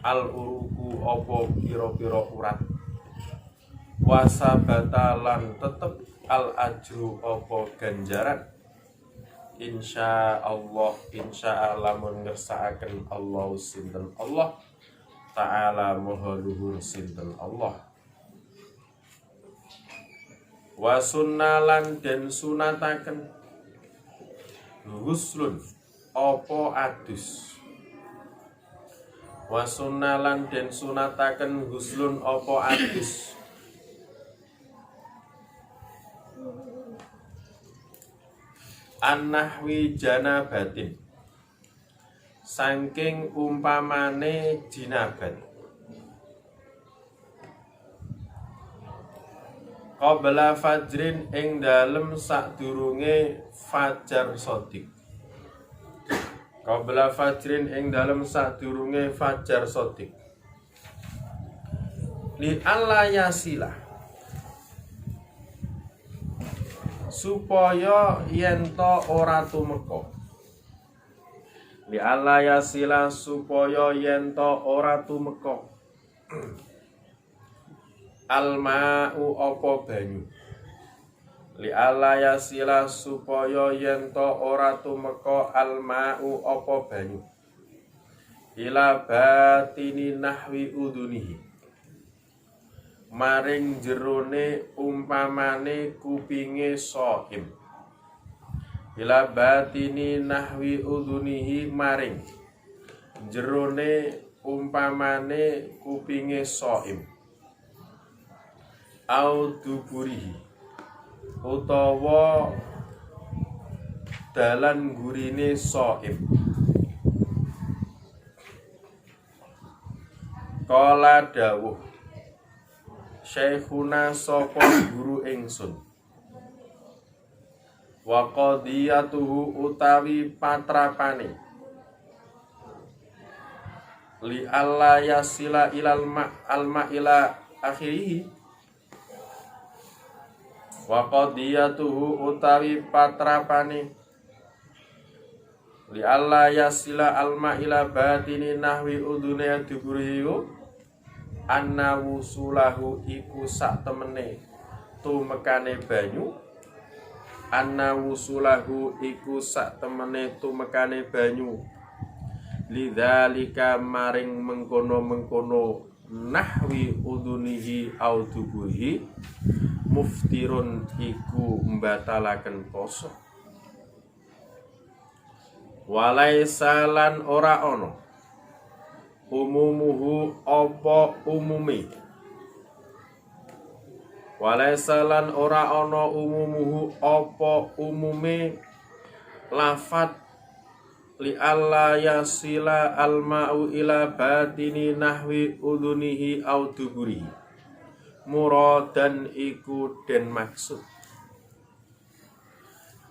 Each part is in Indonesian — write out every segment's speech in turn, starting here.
al uruku apa pira-pira urat, wasabata lan tetep al ajru apa ganjaran, insya lamun ngersakaken Allah sinten Allah ta'ala maha luhur sinten Allah. Wa sunnalan den sunataken ghuslun apa adus, wa sunnalan den sunataken ghuslun apa adus, an-nahwi janabatin saking umpamane jinabat, qabla fajrin ing dalem sadurunge fajar sodik, qabla fajrin ing dalem sadurunge fajar sodik, li alla yasila supaya yento ora tumeka, li alla yasila supaya yento ora tumeka alma'u apa banyu, li alla yasila supaya yento ora tumeka alma'u apa banyu, ila batini nahwi udunihi maring jerone umpamane kupinge shaim, ila batini nahwi udunihi maring jerone umpamane kupinge shaim, au duburihi utawa dalan gurine shaim. Kala dawuh Syekhuna sapa guru ingsun, wa qadiyatuhu utawi patrapane, li alla yasila ilal alma ila akhirih, wa qadiyatuhu utawi patrapane, li alla yasila alma ila batini nahwi udune duburihi, anna wusulahu iku sak temene tumekane banyu, anna wusulahu iku sak temene tumekane banyu, lidzalika maring mengkono-mengkono nahwi udunihi au duburihi, muftirun iku mbatalaken poso, walaisa lan ora ono umumuhu apa umume, walaisa lan ora ana umumuhu apa umume lafat li alla yasila alma'u ila batini nahwi udunihi au duburihi, muradan iku den maksud,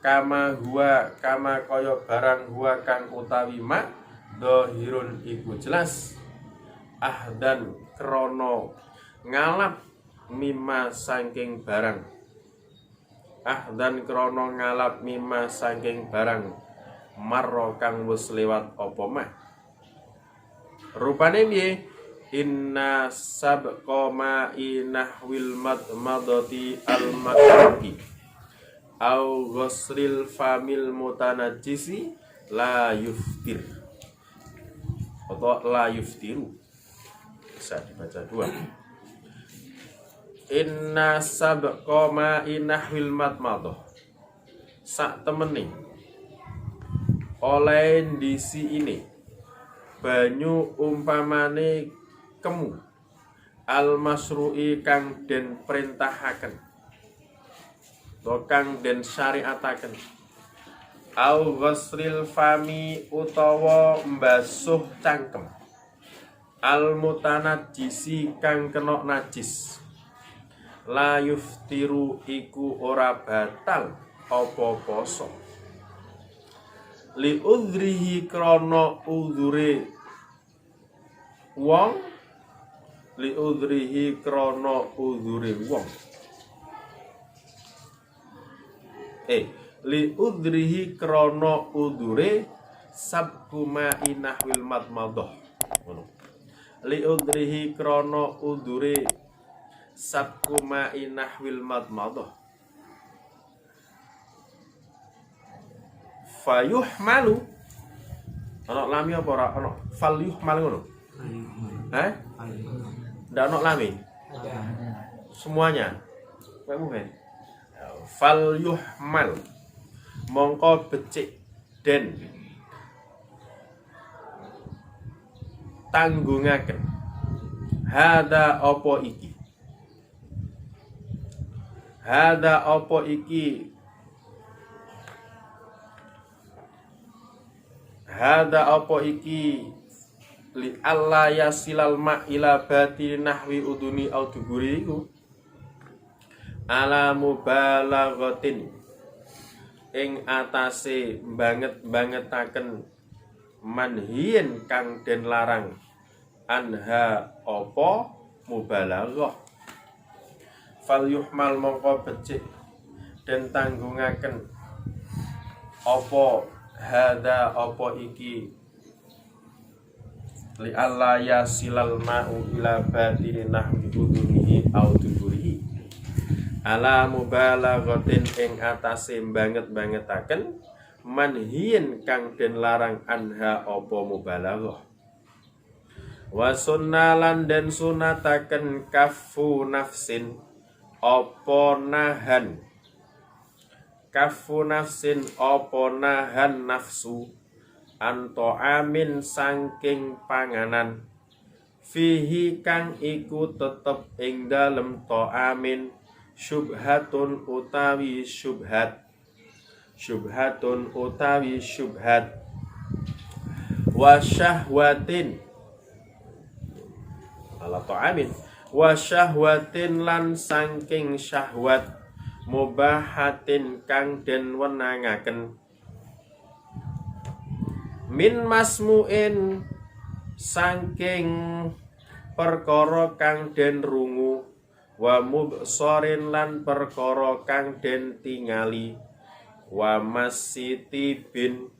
kama huwa kama kaya barang huwa kang utawi mak dohirun iku jelas, ahdan krono ngalap mimma saking barang, ahdan krono ngalap mimma saking barang, marro kang wis lewat apa mah. Rupane piye? Inna sabqa ma'i nahwil madmadati al-makruhi au ghusril famil mutanajjisi la yuftir atau la yuftiru, bisa dibaca dua. Inna sabqa ma'i nahwil madmadah sak temene oleh ndisi ini banyu umpamane kemu al-masru'i kang den perintahaken to kang den syariataken, au ghusril fami utawa mbasuh cangkem, al mutanajjisi kang kena najis, la yuftiru iku ora batal apa poso, li udhrihi krana udhure wong, li udhrihi krana udhure wong, li udhrihi krana udhure sabkuma inahwil madmadah, li udrihi krana udure sabkuma inahwil madmadah fayuhmalu ana lami apa ora ana falyuhmal ngono ndak ana lami semuanya falyuhmal mongko becik den tanggungaken hada apa iki li alla yasilal ma ila batin nahwi uduni au duburi iku ala mubalaghatin ing atase bangetaken manhiyen kang den larang anha apa mubalaghah fal yuhmal mongko becik den tanggungaken apa hada apa iki li alla yasilal ma'u ila batini nahwi udunihi au duburihi ala mubalaghatin ing atase bangetaken manhiyen kang den larang anha apa mubalaghah wa sunnalan den sunataken kafu nafsin apa nahan nafsu anto amin saking panganan fihi kang iku tetep ing dalem to amin syubhatun utawi syubhat wa syahwatin ala to amin wa syahwatin lan saking syahwat mubahatin kang den wenangaken min masmuin saking perkara kang den rungu wa mubsarin lan perkara kang den tingali wa masitibin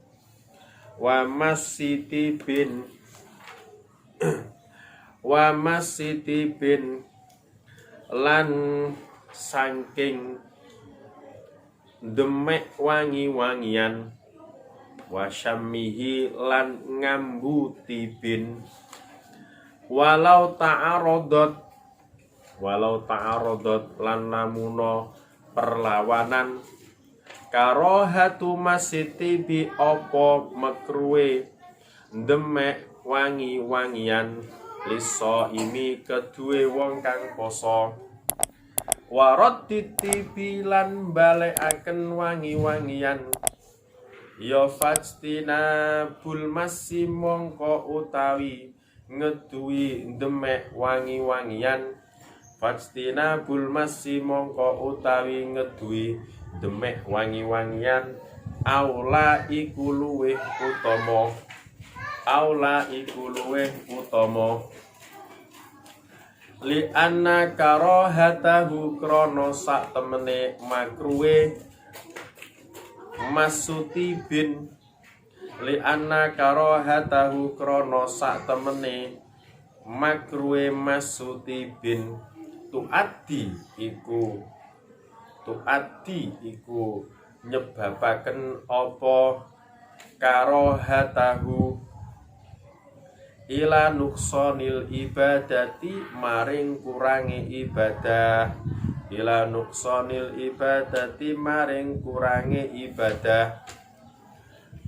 lan saking demek wangi-wangian wa syammihi lan ngambuti bin walau ta'arodat lan namuna perlawanan karohatu masiti bi opo makruwe demek wangi-wangian liso ini kedue wong kang poso warot titipi lan balekaken wangi-wangian ya fajtina bul masi mongko utawi ngeduwi demek wangi-wangian fajtina bul masi mongko utawi ngeduwi demek wangi-wangian aula iku luweh utama li anna karahatahu krana sak temene makruwe masutibin li anna karahatahu krana sak temene makruwe masutibin tuaddi iku nyebabaken apa karahatahu ila nuksonil ibadati maring kurangi ibadah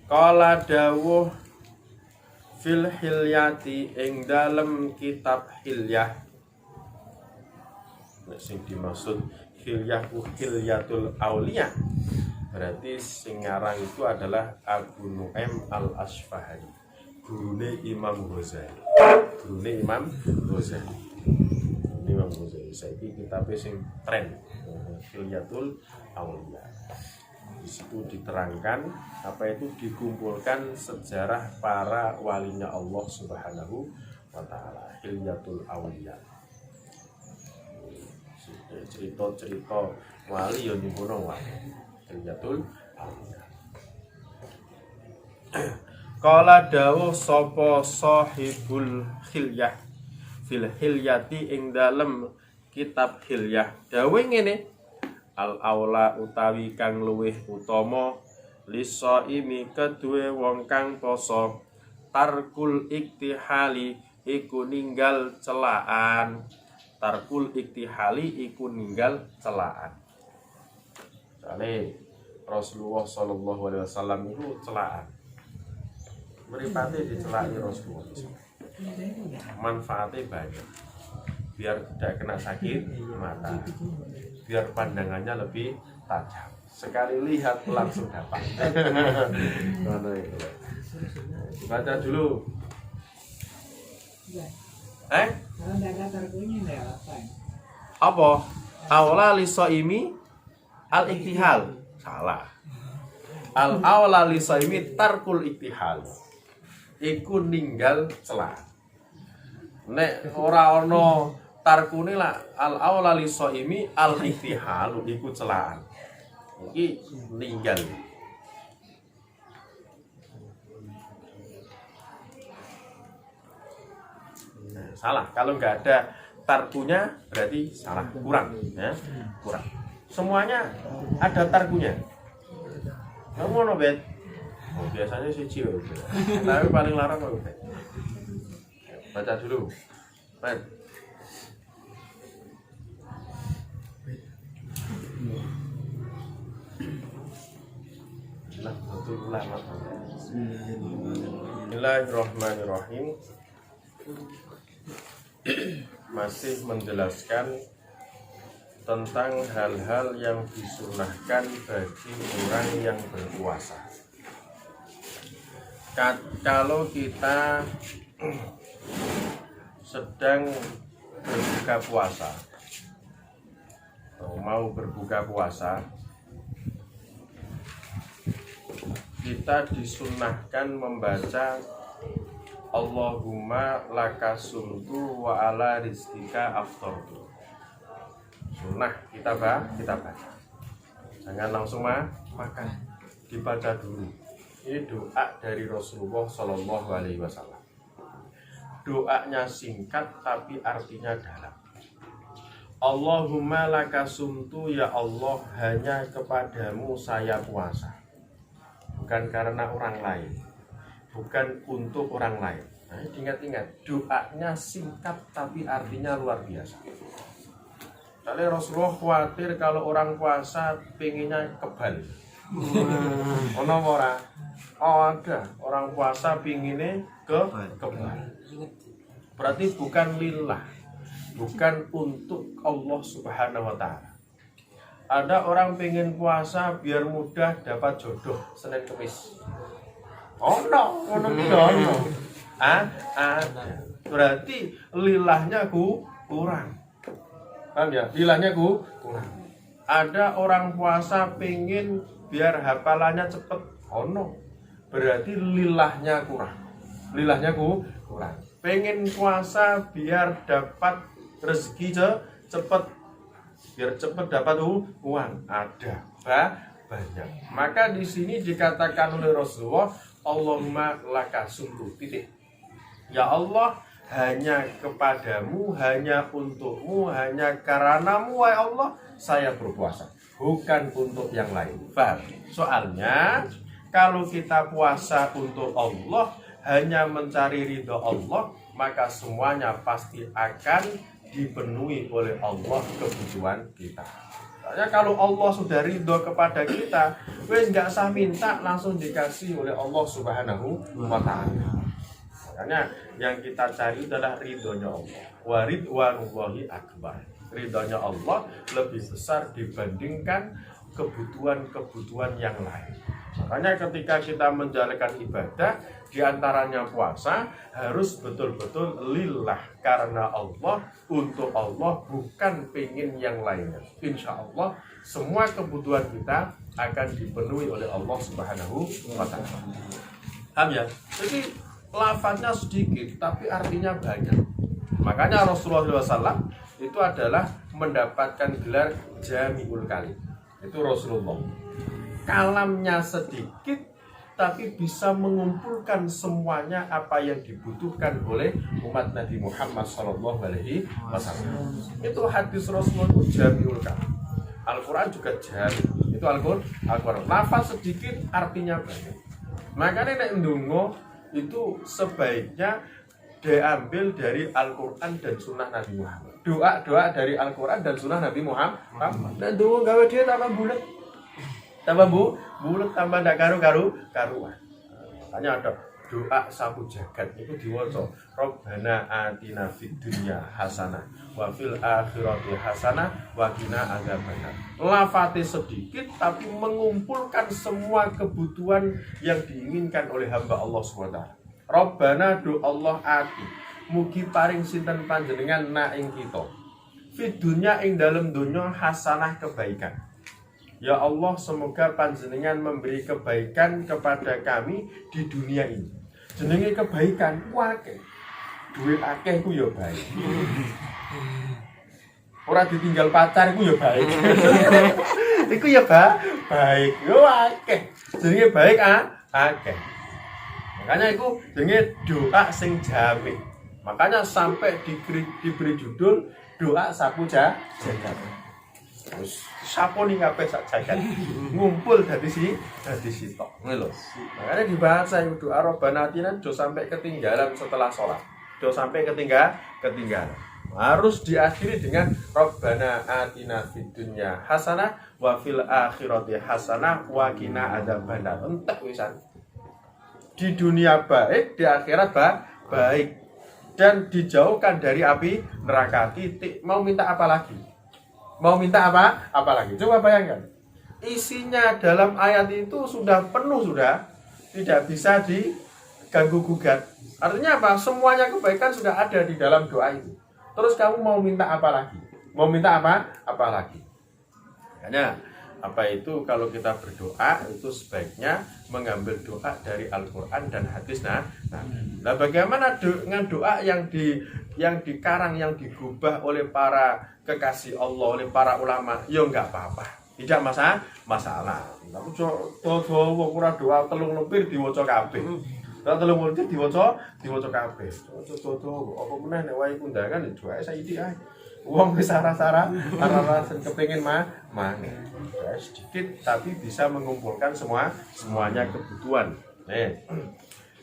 Qala dawuh fil hilyati ing dalem kitab hilyah sing dimaksud hilyah hilyatul auliya berarti sing ngarang itu adalah Abu Nu'aim al-Asfahani gurune Imam Ghazali saiki kitabe sing tren hilyatul auliya. Di situ diterangkan apa itu dikumpulkan sejarah para walinya Allah Subhanahu wa taala. Hilyatul auliya. Cerita-cerita wali yo nyimpuno wae. Hilyatul auliya. Kala dawuh sapa sahibul hilyah fil hilyati ing dalem kitab hilyah dawe ngene al aula utawi kang luwih utama lisaimi kedue wong kang poso tarkul iktihali iku ninggal celaan. Tarkul iktihali iku ninggal celaan. Soale Rasulullah sallallahu alaihi wasallam itu celaan. Mripate dicelaki Rasulullah. Manfaatnya banyak. Biar tidak kena sakit mata. Biar pandangannya lebih tajam. Sekali lihat langsung dapat. Baca dulu. Apa? Aula lisaimi al-iktihal. Salah. Al-aula lisaimi tarkul iktihal. Iku ninggal celah. Nek ora ana tarkune lah al-aula lisaimi al-iktihal iku celahan. Iki ninggal. Salah, kalau nggak ada tarkunya berarti salah, kurang ya, kurang. Semuanya ada tarkunya. Kamu mau bet? Oh, biasanya sih cium, tapi paling larang mau bet. Baca dulu, bet. Nah, betul lama. Bismillahirrahmanirrahim. Masih menjelaskan tentang hal-hal yang disunahkan bagi orang yang berpuasa. Kalau kita sedang berbuka puasa atau mau berbuka puasa, kita disunahkan membaca Allahumma lakasumtu wa ala rizkika aftartu. Sunnah kita baca. Jangan langsung makan, dibaca dulu. Ini doa dari Rasulullah Shallallahu Alaihi Wasallam. Doanya singkat tapi artinya dalam. Allahumma lakasumtu, ya Allah, hanya kepadamu saya puasa, bukan karena orang lain, bukan untuk orang lain. Nah, ingat-ingat, doanya singkat tapi artinya luar biasa. Kali Rasulullah khawatir kalau orang puasa pengennya kebal. Ono ora? Oh, ada. Orang puasa pengennya kebal. Berarti bukan lillah, bukan untuk Allah Subhanahu wa taala. Ada orang pengen puasa biar mudah dapat jodoh Senin Kemis. Ono ono. Berarti lilahnya kurang. Paham ya? Lilahnya kurang. Ada orang puasa pengen biar hafalannya cepet. Ono. Berarti lilahnya kurang. Lilahnya kurang. Pengen puasa biar dapat rezeki cepet. Biar cepet dapat uang. Ada. Banyak. Maka di sini dikatakan oleh Rasulullah, Allahumma lakasumtu, titik. Ya Allah, hanya kepadamu, hanya untukmu, hanya karenamu, wahai Allah, saya berpuasa, bukan untuk yang lain. Paham? Soalnya kalau kita puasa untuk Allah, hanya mencari ridho Allah, maka semuanya pasti akan dipenuhi oleh Allah kebutuhan kita. Soalnya kalau Allah sudah ridho kepada kita, wes nggak usah minta, langsung dikasih oleh Allah Subhanahu wa taala. Makanya yang kita cari adalah ridhonya Allah. Wa ridwanullahi akbar. Ridhonya Allah lebih besar dibandingkan kebutuhan-kebutuhan yang lain. Makanya ketika kita menjalankan ibadah, diantaranya puasa, harus betul-betul lillah, karena Allah, untuk Allah, bukan pengen yang lainnya. Insya Allah semua kebutuhan kita akan dipenuhi oleh Allah Subhanahu wa ta'ala. Paham ya? Jadi lafadznya sedikit tapi artinya banyak. Makanya Rasulullah SAW itu adalah mendapatkan gelar Jami'ul Kalim. Itu Rasulullah. Kalamnya sedikit tapi bisa mengumpulkan semuanya apa yang dibutuhkan oleh umat Nabi Muhammad SAW. Itu hadis Rasulullah itu jamiul kalam. Al-Quran juga jami. Itu Al-Quran. Lafaz sedikit artinya banyak. Makanya nek ndonga itu sebaiknya diambil dari Al-Quran dan Sunnah Nabi Muhammad. Doa dari Al-Quran dan Sunnah Nabi Muhammad. Dan doa gawe dia tambah bulat, bulat tambah ndak karuan. Makanya ada doa sapu jagat itu diwaca Rabbana atina fid dunya hasanah wa fil akhirati hasanah wa qina adzabannar. Lafate sedikit tapi mengumpulkan semua kebutuhan yang diinginkan oleh hamba Allah SWT. Rabbana do Allah ati mugi paring sinten panjenengan na ing kita fid dunya ing dalem donya hasanah kebaikan. Ya Allah, semoga panjenengan memberi kebaikan kepada kami di dunia ini. Jenenge kebaikan akeh. Duit akeh ku ya baik. Ora ditinggal pacar ku ya baik. Iku ya baik. Yo akeh. Jenenge baik akeh. Makanya iku jenenge doa sing jamin. Makanya sampai diberi judul doa sapu jagat. Terus saponi kabeh sak jagat ngumpul dari sitok ngono lho. Makanya dibahas doa Rabbana atina do sampai ketinggalan setelah sholat. Do sampai ketinggalan. Harus diakhiri dengan Rabbana atina fid dunya hasanah wa fil akhirati hasanah wa qina adzabannar. Entek wisan. Di dunia baik, di akhirat baik. Dan dijauhkan dari api neraka. Titik. Mau minta apa lagi? Mau minta apa lagi? Coba bayangkan. Isinya dalam ayat itu sudah penuh, sudah tidak bisa diganggu gugat. Artinya apa? Semuanya kebaikan sudah ada di dalam doa itu. Terus kamu mau minta apa lagi? Mau minta apa lagi? Makanya apa itu kalau kita berdoa itu sebaiknya mengambil doa dari Al-Quran dan hadis. Nah, bagaimana dengan doa yang dikarang, yang digubah oleh para kekasih Allah, oleh para ulama? Ya enggak apa-apa, tidak masalah. Tapi ora doa telung lepir diwaca kabeh. Doa telung lepir diwaca kabeh. Apa meneh nek wae undangan doa saiki ae. Wong wis sara-sara sing kepengin mangan. Sedikit tapi bisa mengumpulkan semuanya kebutuhan.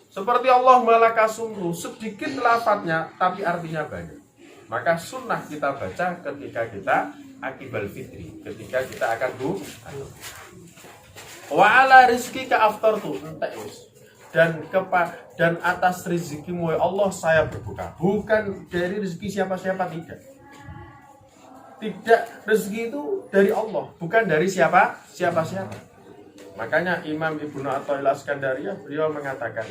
Seperti Allah malaka sumru, sedikit lafadznya tapi artinya banyak. Maka sunnah kita baca ketika kita akibal fitri, ketika kita akan wa ala rizqika aftartu, entek wis. Dan atas rezekimu ya Allah saya berbuka. Bukan dari rezeki siapa-siapa, tidak. Tidak, rezeki itu dari Allah, bukan dari siapa. Makanya Imam Ibnu Athaillah Askandariyah beliau mengatakan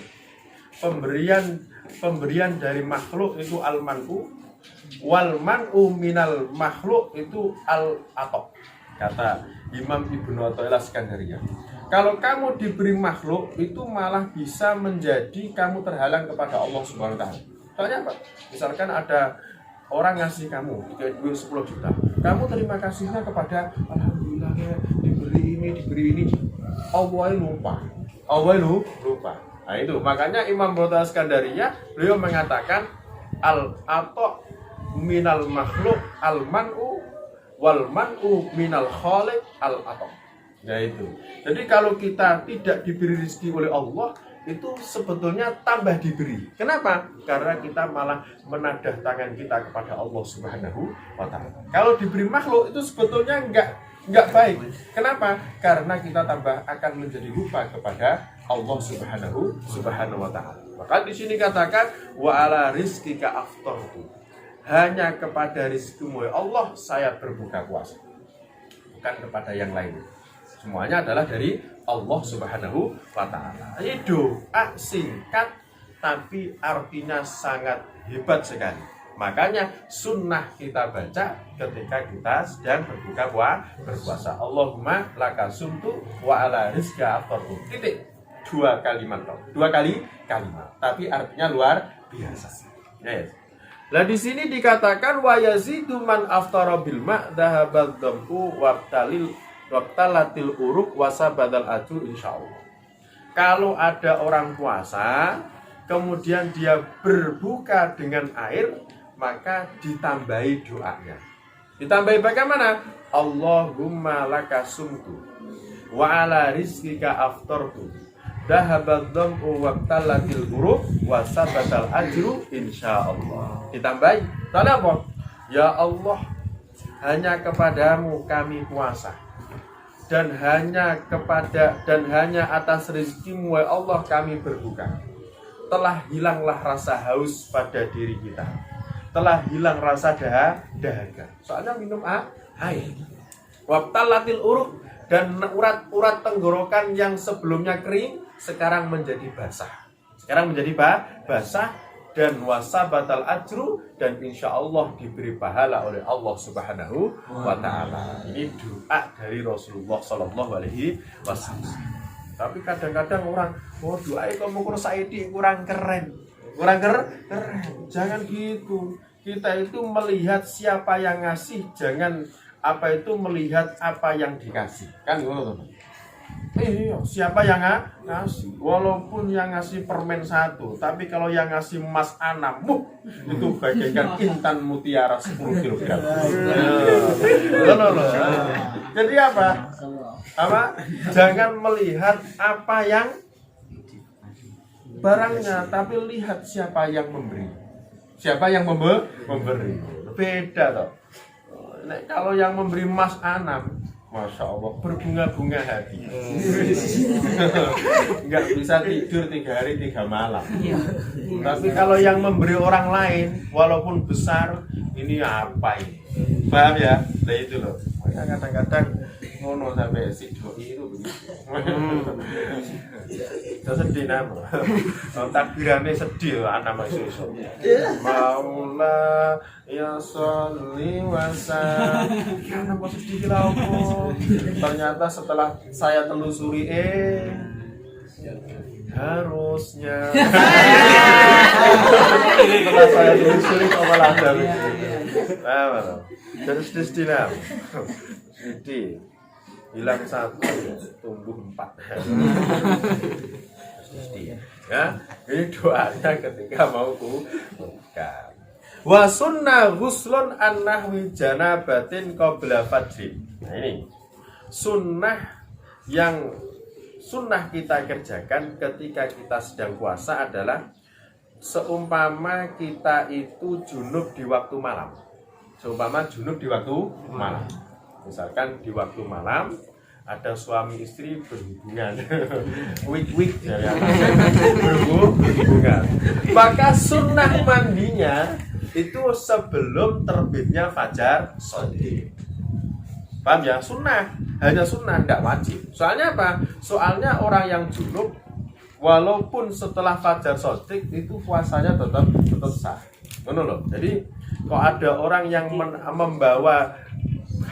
pemberian dari makhluk itu al-man'u, wal man'u minal makhluk itu al-atok. Kata Imam Ibnu Athaillah Askandariyah, kalau kamu diberi makhluk itu malah bisa menjadi kamu terhalang kepada Allah Subhanahu wa taala. Soalnya apa? Misalkan ada orang ngasih kamu duit 10 juta, kamu terima kasihnya kepada alhamdulillah ya diberi ini, Allah lupa. Nah itu makanya Imam Bota Askandariyah beliau mengatakan al-ato minal makhluk al-man'u wal man'u minal khaliq al-ato. Ya itu. Jadi kalau kita tidak diberi rezeki oleh Allah, itu sebetulnya tambah diberi. Kenapa? Karena kita malah menadah tangan kita kepada Allah Subhanahu wa taala. Kalau diberi makhluk itu sebetulnya enggak baik. Kenapa? Karena kita tambah akan menjadi lupa kepada Allah Subhanahu wa taala. Maka di sini katakan wa ala rizqika aftartu. Hanya kepada rizkimu ya Allah saya berbuka puasa. Bukan kepada yang lain. Semuanya adalah dari Allah Subhanahu wa taala. Ini doa singkat tapi artinya sangat hebat sekali. Makanya sunnah kita baca ketika kita sedang berpuasa. Allahumma laka sumtu wa ala rizqa aftartu. Titik. Dua kalimat. Tapi artinya luar biasa. Yes. Nah di sini dikatakan wa yazidu man aftara bil ma dhahabad dhamu wabtalatil uruk wasa badal aju insyaallah. kalau ada orang puasa kemudian dia berbuka dengan air, maka ditambahi doanya. Ditambahi bagaimana? Allahumma laka sumtu wa ala rizkika aftartu dahabad dham'u wabtalatil huruf wa sabatal ajru insyaallah. Ditambahi. Soalnya apa? Ya Allah, hanya kepadamu kami puasa, dan hanya atas rezekimu ya Allah kami berbuka. Telah hilanglah rasa haus pada diri kita, telah hilang rasa dahaga. Soalnya minum air. Wabtalatil uruk, dan urat-urat tenggorokan yang sebelumnya kering sekarang menjadi basah. Basah, dan wasabatal ajru, dan insya Allah diberi pahala oleh Allah Subhanahu wa Ta'ala. Ini doa dari Rasulullah Sallallahu Alaihi Wasallam. Tapi kadang-kadang orang, doa kamu kurang keren. Jangan gitu. Kita itu melihat siapa yang ngasih, jangan melihat apa yang dikasih. Kan gitu. Siapa yang ngasih? Walaupun yang ngasih permen 1, tapi kalau yang ngasih emas 6, itu bagaikan intan mutiara 10 kg. Jadi apa? Jangan melihat apa yang barangnya, tapi lihat siapa yang memberi. Siapa yang memberi? Beda toh. Kalau yang memberi emas 6, Masya Allah, berbunga-bunga hati. Nggak bisa tidur 3 hari 3 malam. Tapi kalau yang memberi orang lain, walaupun besar, ini apa ini? Paham ya? Nah itu loh. Makanya kadang-kadang ngono sampai si doi itu begitu. Itu sedih nama. Takbirannya sedih anak masuk. Maula ya sholli wasallam. Kenapa sedih lah aku? Ternyata setelah saya telusuri harusnya setelah saya telusuri kok malah dari terus destinam jadi hilang 1 tumbuh 4 ya. Ini doanya ketika mau buka. Wa sunnah ghuslun an nahwi janabatin qabla fajrin. Nah ini sunnah yang kita kerjakan ketika kita sedang puasa adalah seumpama kita itu junub di waktu malam. Misalkan di waktu malam ada suami istri berhubungan, berhubungan. Maka sunnah mandinya itu sebelum terbitnya fajar shadiq. Paham ya? Sunnah, hanya sunnah, tidak wajib. Soalnya apa? Soalnya orang yang junub walaupun setelah fajar shadiq itu puasanya tetap sah. Benar loh. Jadi kalau ada orang yang membawa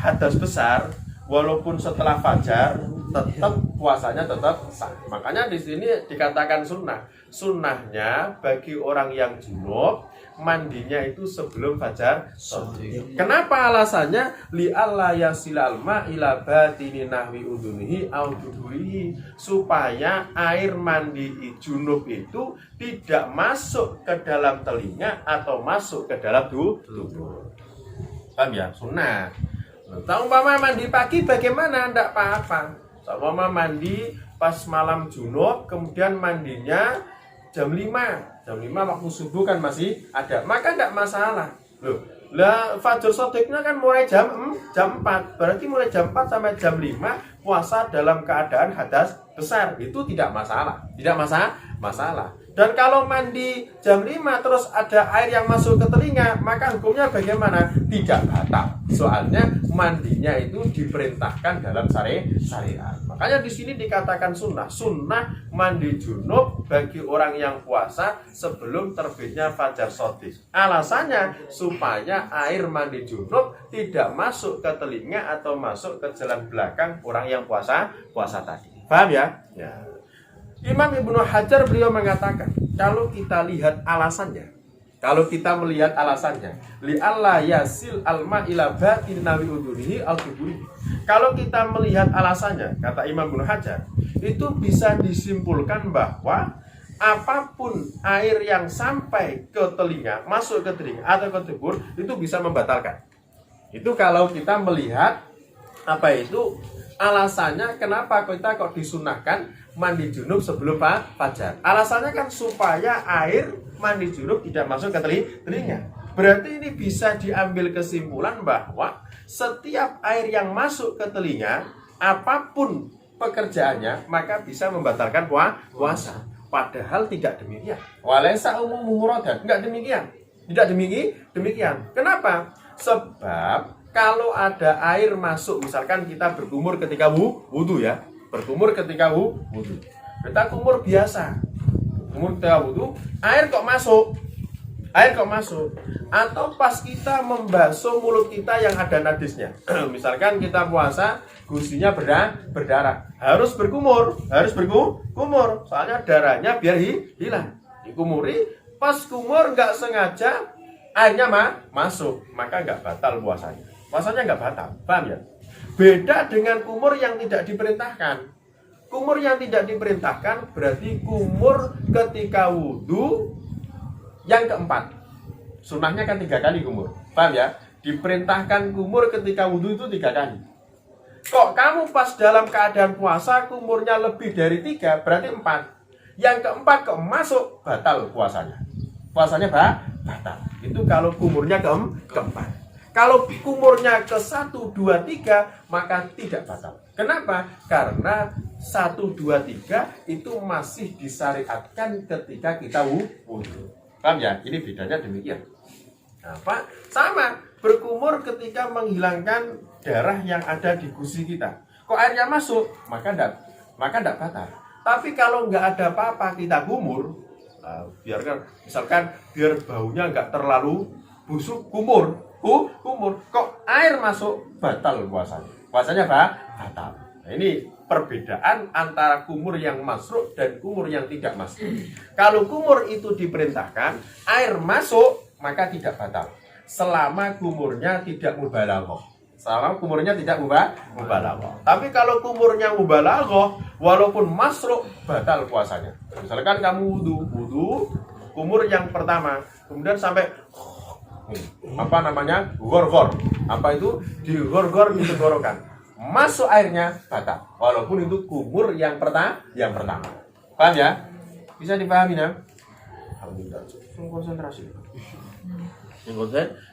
hadas besar walaupun setelah fajar tetap puasanya tetap sah. Makanya di sini dikatakan sunnah. Sunnahnya bagi orang yang junub mandinya itu sebelum fajar shadiq. Kenapa alasannya? Li alla yasilal ma ila batini nahwi udunihi au duburihi, supaya air mandi junub itu tidak masuk ke dalam telinga atau masuk ke dalam tubuh. Paham ya? Sunnah. Tahu umpama mandi pagi bagaimana? Tidak apa-apa. Umpama mandi pas malam junub, kemudian mandinya jam 5 waktu subuh kan masih ada, maka tidak masalah. Loh, lah fajar shadiqnya kan mulai jam 4. Berarti mulai jam 4 sampai jam 5 puasa dalam keadaan hadas besar, itu tidak masalah. Dan kalau mandi jam 5 terus ada air yang masuk ke telinga, maka hukumnya bagaimana? Tidak batal. Soalnya mandinya itu diperintahkan dalam syariat. Makanya di sini dikatakan sunnah. Sunnah mandi junub bagi orang yang puasa sebelum terbitnya fajar shadiq. Alasannya supaya air mandi junub tidak masuk ke telinga atau masuk ke jalan belakang orang yang puasa tadi. Paham ya? Imam Ibnu Hajar beliau mengatakan, kalau kita lihat alasannya, Kalau kita melihat alasannya, li'alla yasil alma ila batin nawi udunihi al-duburi. Kalau kita melihat alasannya, kata Imam Ibnu Hajar, itu bisa disimpulkan bahwa apapun air yang sampai ke telinga, masuk ke telinga atau ke dubur, itu bisa membatalkan. Itu kalau kita melihat apa itu alasannya kenapa kita kok disunahkan mandi junub sebelum fajar. Alasannya kan supaya air mandi junub tidak masuk ke telinga. Berarti ini bisa diambil kesimpulan bahwa setiap air yang masuk ke telinga, apapun pekerjaannya, maka bisa membatalkan puasa. Padahal tidak demikian. Walaysa umumu muradan. Enggak demikian. Tidak demikian. Kenapa? Sebab kalau ada air masuk, misalkan kita berkumur ketika wudu ya. Berkumur ketika wudu. Kita kumur biasa. Kumur ketika wudu, air kok masuk? Atau pas kita membasuh mulut kita yang ada najisnya. Misalkan kita puasa, gusinya berdarah, harus berkumur. Soalnya darahnya biar hilang. Dikumuri, pas kumur nggak sengaja airnya masuk, maka nggak batal puasanya. Puasanya nggak batal, paham ya? Beda dengan kumur yang tidak diperintahkan. Kumur yang tidak diperintahkan berarti kumur ketika wudhu yang keempat. Sunnahnya kan 3 kali kumur, paham ya? Diperintahkan kumur ketika wudhu itu 3 kali. Kok kamu pas dalam keadaan puasa kumurnya lebih dari 3, berarti 4. Yang keempat kok masuk, batal puasanya. Puasanya batal. Itu kalau kumurnya keempat. Kalau kumurnya ke 1, 2, 3, maka tidak batal. Kenapa? Karena 1, 2, 3 itu masih disyariatkan ketika kita wudhu. Paham ya? Ini bedanya demikian. Apa? Sama, berkumur ketika menghilangkan darah yang ada di gusi kita. Kok airnya masuk? Maka enggak batal. Tapi kalau enggak ada apa-apa kita kumur, biarkan, misalkan biar baunya enggak terlalu busuk, kumur. Kok air masuk, batal puasanya. Puasanya batal. Nah, ini perbedaan antara kumur yang masruk dan kumur yang tidak masruk. Kalau kumur itu diperintahkan, air masuk, maka tidak batal. Selama kumurnya tidak mubalaghah. Tapi kalau kumurnya mubalaghah, walaupun masruk, batal puasanya. Misalkan kamu wudu, kumur yang pertama, kemudian sampai gor-gor. Apa itu? Digor-gor di tenggorokan. Masuk airnya batal. Walaupun itu kumur yang pertama. Paham ya? Bisa dipahami ya? Alhamdulillah.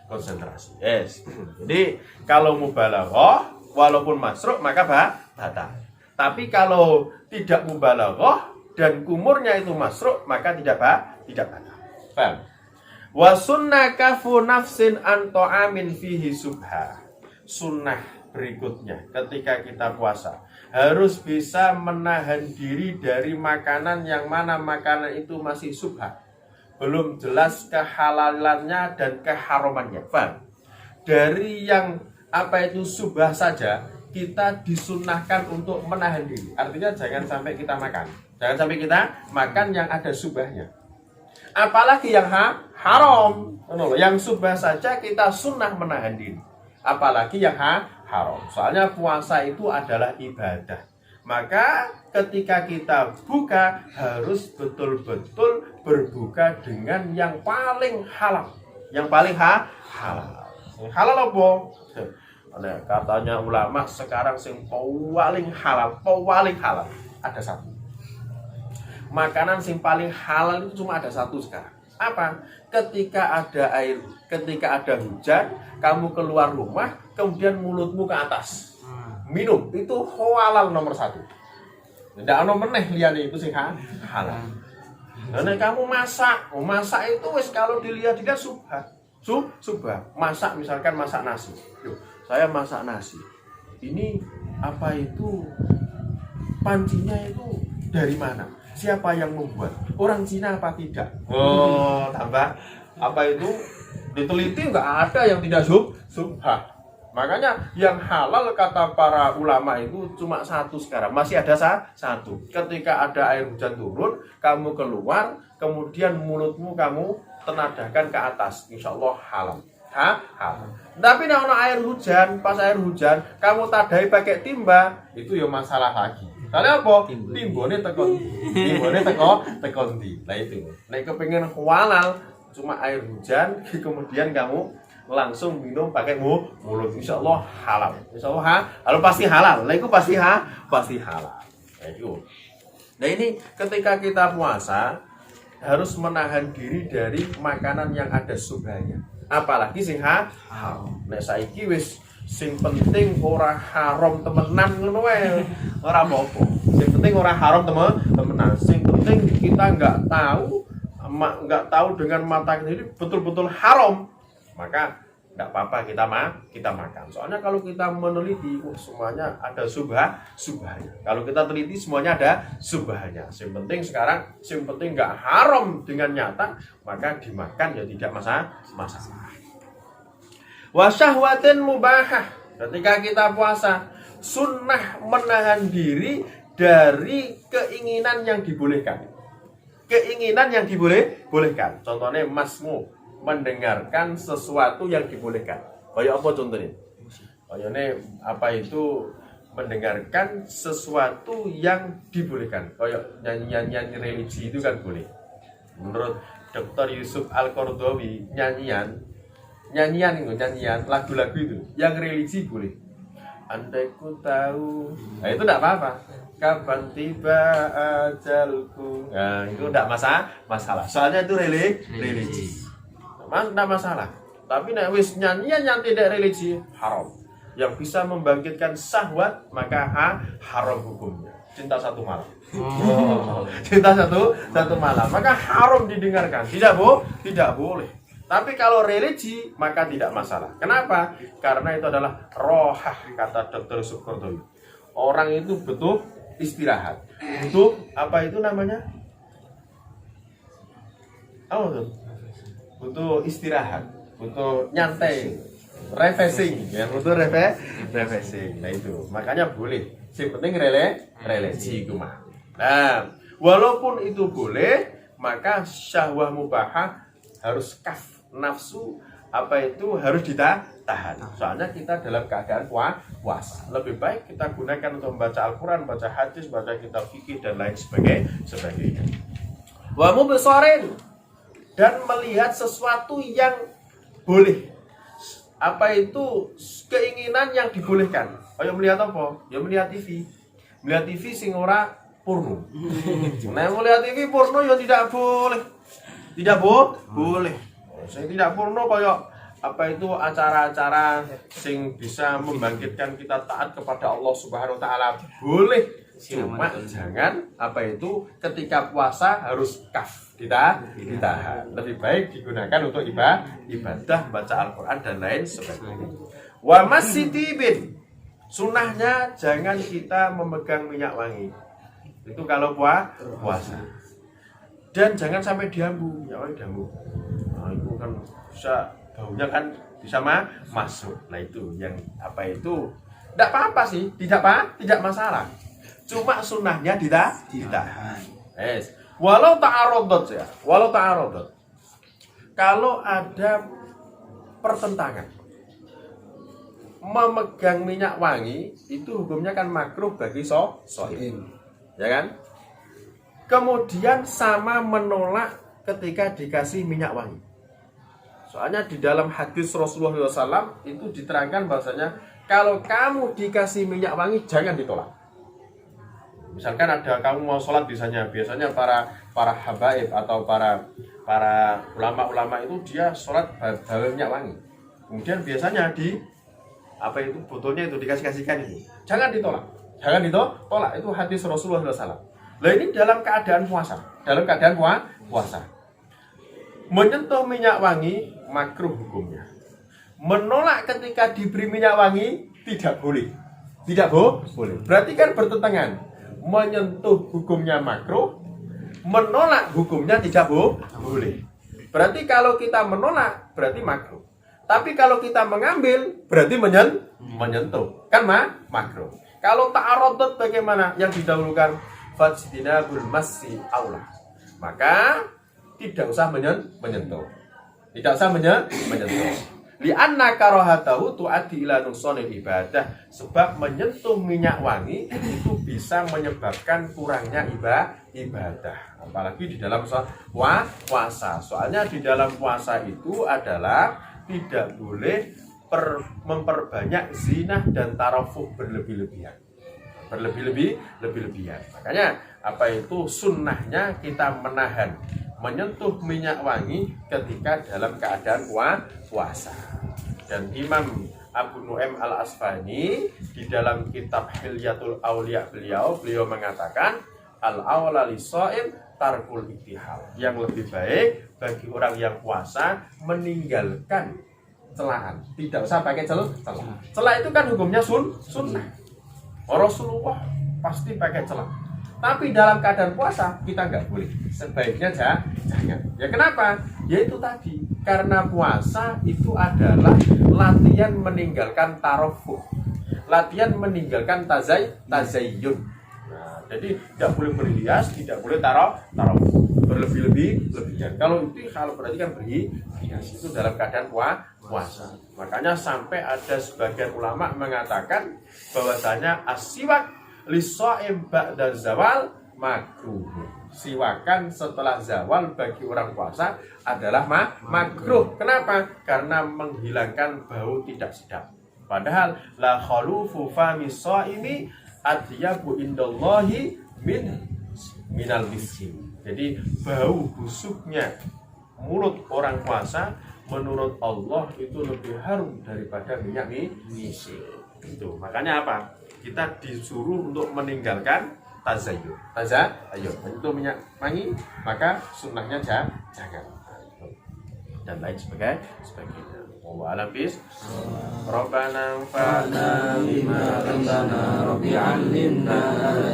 Konsentrasi. Yes. Jadi kalau mubalaghah walaupun masruk maka batal. Tapi kalau tidak mubalaghah dan kumurnya itu masruk maka tidak batal. Paham? Wa sunnah kafu nafsin an ta'amin fihi subha. Sunnah berikutnya ketika kita puasa harus bisa menahan diri dari makanan yang mana makanan itu masih subha, belum jelas kehalalannya dan keharamannya. Paham? Dari yang apa itu subha saja kita disunnahkan untuk menahan diri. Artinya jangan sampai kita makan yang ada subahnya. Apalagi yang haram, yang subah saja kita sunnah menahan diri. Apalagi yang haram. Soalnya puasa itu adalah ibadah. Maka ketika kita buka harus betul-betul berbuka dengan yang paling halal. Yang paling halal. Halal apa? Katanya ulama sekarang yang paling halal ada satu. Makanan yang paling halal itu cuma ada satu sekarang. Apa? Ketika ada air, ketika ada hujan, kamu keluar rumah, kemudian mulutmu ke atas, minum, itu halal nomor 1. Tidak ada meneh liyane itu sing halal. Karena kamu masak itu wis kalau dilihat subah. Masak misalkan masak nasi. Saya masak nasi. Ini apa itu pancinya itu dari mana? Siapa yang membuat? Orang Cina apa tidak? Oh, tambah apa itu diteliti nggak ada yang tidak subha. Makanya yang halal kata para ulama itu cuma satu sekarang. Masih ada satu. Ketika ada air hujan turun, kamu keluar, kemudian mulutmu kamu tenadakan ke atas, insya Allah halal. Halal. Tapi nek ono air hujan, pas air hujan kamu tadai pakai timba, itu ya masalah lagi. Soalnya apa? Timbone teko ndi. Nah itu. Nek kepengin halal cuma air hujan, kemudian kamu langsung minum pakai mulut, insya Allah halal. Insya Allah halal pasti halal. Nah itu pasti halal. Nah itu. Nah ini ketika kita puasa harus menahan diri dari makanan yang ada subhannya. Apalagi sing haram. Nek saiki wis sing penting ora haram temenan ngono wae. Ora apa-apa. Sing penting ora haram temenan. Sing penting kita nggak tahu dengan mata sendiri betul-betul haram. Maka nggak apa-apa kita makan. Soalnya kalau kita meneliti semuanya ada subhannya. Kalau kita teliti semuanya ada subhannya. Yang penting nggak haram dengan nyata, maka dimakan ya tidak masalah. Wa syahwatin mubahah. Ketika kita puasa, sunnah menahan diri dari keinginan yang dibolehkan. Keinginan yang dibolehkan. Contohnya masmu mendengarkan sesuatu yang dibolehkan. Kayak apa contohnya? Kayaknya apa itu mendengarkan sesuatu yang dibolehkan. Kayak nyanyian religi itu kan boleh. Menurut Dr. Yusuf Al-Qaradawi, nyanyian lagu-lagu itu yang religi boleh. Andai ku tahu. Nah itu enggak apa-apa. Kapan tiba ajalku. Nah, itu enggak masalah. Soalnya itu religi. Tidak masalah. Tapi nek wis nyanyian yang tidak religi haram. Yang bisa membangkitkan syahwat maka haram hukumnya. Cinta satu malam. Cinta satu malam. Maka haram didengarkan. Tidak boleh. Tapi kalau religi maka tidak masalah. Kenapa? Karena itu adalah rohah, kata Dr. Sukordowi. Orang itu butuh istirahat. Butuh apa itu namanya? Apa tuh? Butuh istirahat, butuh nyantai, refreshing, yang butuh refreshing. Nah itu, makanya boleh. Yang penting religi cuma. Nah, walaupun itu boleh, maka syahwah mubahah harus nafsu apa itu harus ditahan. Soalnya kita dalam keadaan puasa. Lebih baik kita gunakan untuk membaca Al-Quran, baca hadis, baca kitab fikih dan lain sebagainya. Wa mubsarin, dan melihat sesuatu yang boleh. Apa itu keinginan yang dibolehkan? Kayak melihat apa? Ya melihat TV. Melihat TV sing ora porno. Nah, melihat TV porno ya tidak boleh. Boleh. Sing tidak porno kayak apa itu acara-acara sing bisa membangkitkan kita taat kepada Allah Subhanahu wa taala. Boleh. Cuma jangan apa itu ketika puasa harus ditahan. Lebih baik digunakan untuk ibadah, baca Al-Quran dan lain sebagainya. Wa masitibin, sunnahnya jangan kita memegang minyak wangi. Itu kalau puasa. Dan jangan sampai diambu, minyak wangi diambu. Nah, itu kan bisa baunya kan bisa masuk. Nah itu yang apa itu tidak apa-apa sih, tidak masalah. Cuma sunnahnya ditahan. Yes. Walau ta'arodot ya, kalau ada pertentangan memegang minyak wangi itu hukumnya kan makruh bagi shaim, ya kan? Kemudian sama menolak ketika dikasih minyak wangi. Soalnya di dalam hadis Rasulullah SAW itu diterangkan bahwasanya kalau kamu dikasih minyak wangi jangan ditolak. Misalkan ada kamu mau sholat biasanya para habaib atau para ulama-ulama itu dia sholat bawa minyak wangi. Kemudian biasanya di apa itu botolnya itu dikasihkan itu. Jangan ditolak. Itu hadis Rasulullah SAW. Nah ini dalam keadaan puasa. Menyentuh minyak wangi makruh hukumnya. Menolak ketika diberi minyak wangi tidak boleh. Boleh. Berarti kan bertentangan. Menyentuh hukumnya makruh, menolak hukumnya tidak boleh. Berarti kalau kita menolak berarti makruh. Tapi kalau kita mengambil berarti menyentuh. Kan makruh. Kalau ta'arodot bagaimana? Yang didahulukan fajtinabul massi aula. Maka tidak usah menyentuh. Tidak usah menyentuh. Li'anna karahatahu tu'addi ila nuqsanil ibadah. Sebab menyentuh minyak wangi itu bisa menyebabkan kurangnya ibadah. Apalagi di dalam puasa. Soalnya di dalam puasa itu adalah tidak boleh memperbanyak zina dan tarafuh berlebih-lebihan. Berlebih-lebihan. Makanya apa itu sunnahnya kita menahan menyentuh minyak wangi ketika dalam keadaan puasa. Dan Imam Abu Nu'aim Al-Asfahani di dalam kitab Hilyatul Auliya beliau mengatakan al-awla lis-shaim tarkul iktihal. Yang lebih baik bagi orang yang puasa meninggalkan celaan. Tidak usah pakai celah. Celah itu kan hukumnya sunnah. Rasulullah pasti pakai celah. Tapi dalam keadaan puasa kita nggak boleh. Sebaiknya jangan. Ya kenapa? Ya itu tadi. Karena puasa itu adalah latihan meninggalkan tarofuh. Latihan meninggalkan tazayyun. Nah, jadi tidak boleh berhias, tidak boleh tarofuh. Berlebih-lebihan. Kalau berarti kan berhias itu dalam keadaan puasa. Makanya sampai ada sebagian ulama mengatakan bahwasanya as-siwak lis-shaim ba'da zawal makruh. Siwakan setelah zawal bagi orang puasa adalah makruh. Kenapa? Karena menghilangkan bau tidak sedap. Padahal la khalufu fami shaimi atyabu indallahi minal miskin. Jadi bau busuknya mulut orang puasa menurut Allah itu lebih harum daripada minyak misik. Itu. Makanya apa? Kita disuruh untuk meninggalkan tazayyun. Itu minyak wangi, maka sunnahnya jangan. Dan lain sebagainya. Wallahu a'lam bishawab. Rabbana anfa'na bima 'allamtana rabbi 'allimna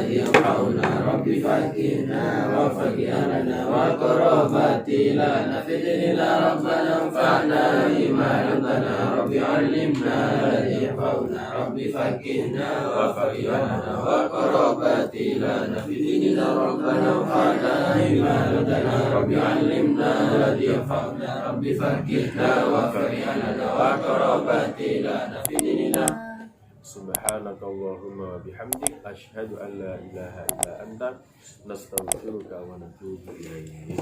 yanfa'una rabbi faqihna wa faqihna wa qarabati lana fi dinina rabbana anfa'na bima 'allamtana rabbi 'allimna yanfa'una rabbi faqihna wa faqihna wa qarabati lana fi dinina rabbana anfa'na bima 'allamtana rabbi 'allimna yanfa'una rabbi faqihna wa faqihna wa qarabati lana fi dinina. Subhanakallahumma wa bihamdik asyhadu an la ilaha illa anta nastaghfiruka wa natubu ilaik.